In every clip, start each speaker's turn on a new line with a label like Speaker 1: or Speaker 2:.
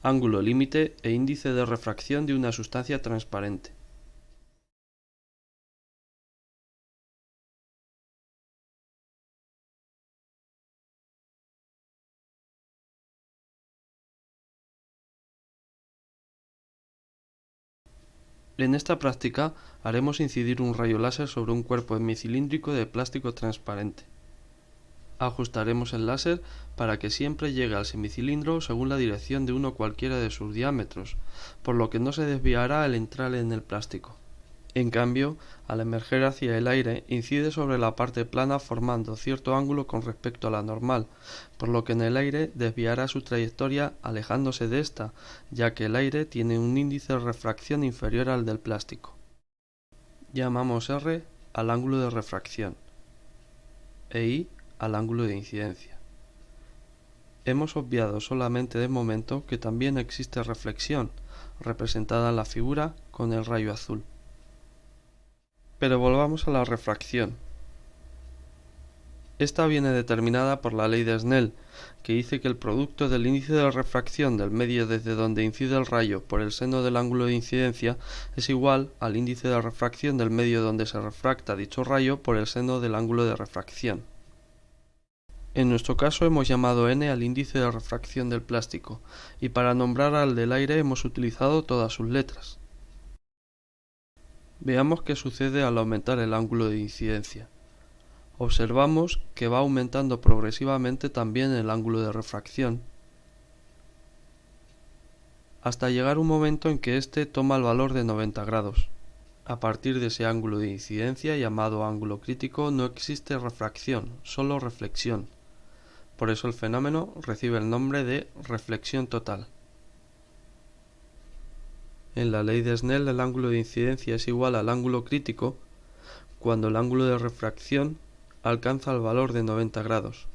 Speaker 1: ángulo límite e índice de refracción de una sustancia transparente. En esta práctica haremos incidir un rayo láser sobre un cuerpo hemicilíndrico de plástico transparente. Ajustaremos el láser para que siempre llegue al semicilindro según la dirección de uno cualquiera de sus diámetros, por lo que no se desviará al entrar en el plástico. En cambio, al emerger hacia el aire, incide sobre la parte plana formando cierto ángulo con respecto a la normal, por lo que en el aire desviará su trayectoria alejándose de esta, ya que el aire tiene un índice de refracción inferior al del plástico. Llamamos R al ángulo de refracción e I al ángulo de incidencia. Hemos obviado solamente de momento que también existe reflexión, representada en la figura con el rayo azul. Pero volvamos a la refracción. Esta viene determinada por la ley de Snell, que dice que el producto del índice de refracción del medio desde donde incide el rayo por el seno del ángulo de incidencia es igual al índice de refracción del medio donde se refracta dicho rayo por el seno del ángulo de refracción. En nuestro caso hemos llamado n al índice de refracción del plástico, y para nombrar al del aire hemos utilizado todas sus letras. Veamos qué sucede al aumentar el ángulo de incidencia. Observamos que va aumentando progresivamente también el ángulo de refracción, hasta llegar un momento en que éste toma el valor de 90 grados. A partir de ese ángulo de incidencia, llamado ángulo crítico, no existe refracción, solo reflexión. Por eso el fenómeno recibe el nombre de reflexión total. En la ley de Snell, el ángulo de incidencia es igual al ángulo crítico cuando el ángulo de refracción alcanza el valor de 90 grados.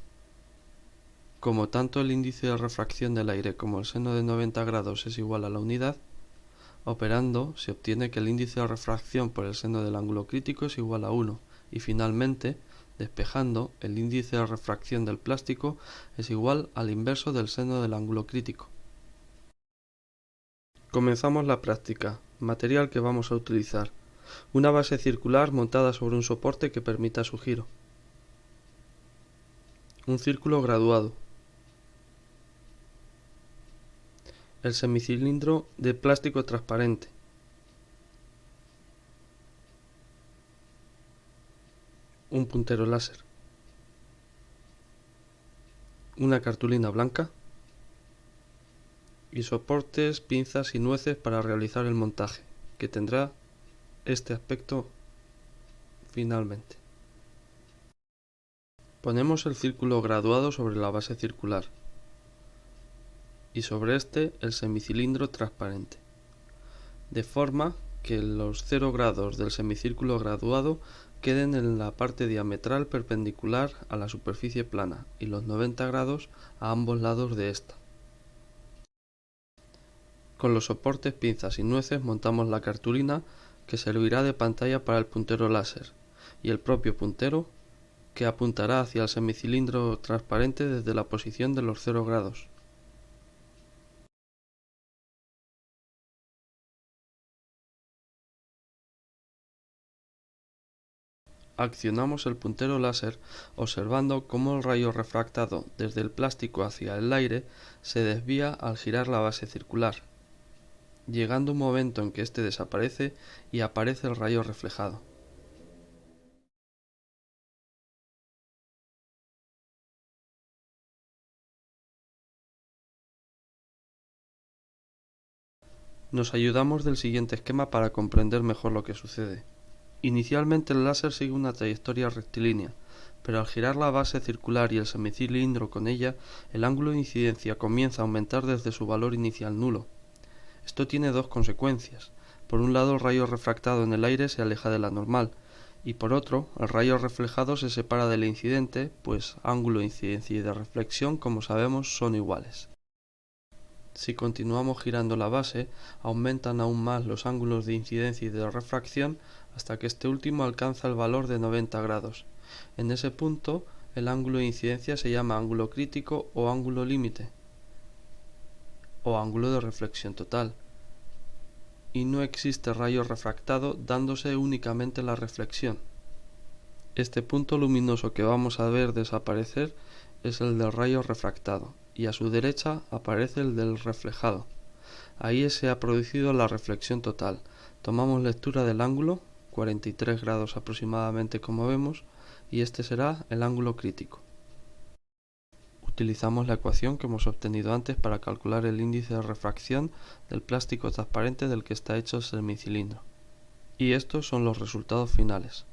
Speaker 1: Como tanto el índice de refracción del aire como el seno de 90 grados es igual a la unidad, operando se obtiene que el índice de refracción por el seno del ángulo crítico es igual a 1 y finalmente, despejando, el índice de refracción del plástico es igual al inverso del seno del ángulo crítico. Comenzamos la práctica. Material que vamos a utilizar: una base circular montada sobre un soporte que permita su giro, un círculo graduado, el semicilindro de plástico transparente, un puntero láser, una cartulina blanca y soportes, pinzas y nueces para realizar el montaje, que tendrá este aspecto finalmente. Ponemos el círculo graduado sobre la base circular y sobre este el semicilindro transparente, de forma que los 0 grados del semicírculo graduado queden en la parte diametral perpendicular a la superficie plana y los 90 grados a ambos lados de esta. Con los soportes, pinzas y nueces montamos la cartulina, que servirá de pantalla para el puntero láser, y el propio puntero, que apuntará hacia el semicilindro transparente desde la posición de los 0 grados. Accionamos el puntero láser observando cómo el rayo refractado desde el plástico hacia el aire se desvía al girar la base circular, llegando un momento en que éste desaparece y aparece el rayo reflejado. Nos ayudamos del siguiente esquema para comprender mejor lo que sucede. Inicialmente el láser sigue una trayectoria rectilínea, pero al girar la base circular y el semicilindro con ella, el ángulo de incidencia comienza a aumentar desde su valor inicial nulo. Esto tiene dos consecuencias. Por un lado, el rayo refractado en el aire se aleja de la normal, y por otro, el rayo reflejado se separa del incidente, pues ángulo de incidencia y de reflexión, como sabemos, son iguales. Si continuamos girando la base, aumentan aún más los ángulos de incidencia y de refracción hasta que este último alcanza el valor de 90 grados. En ese punto, el ángulo de incidencia se llama ángulo crítico o ángulo límite. o ángulo de reflexión total, y no existe rayo refractado dándose únicamente la reflexión. Este punto luminoso que vamos a ver desaparecer es el del rayo refractado, y a su derecha aparece el del reflejado. Ahí se ha producido la reflexión total. Tomamos lectura del ángulo, 43 grados aproximadamente como vemos, y este será el ángulo crítico. Utilizamos la ecuación que hemos obtenido antes para calcular el índice de refracción del plástico transparente del que está hecho el semicilindro. Y estos son los resultados finales.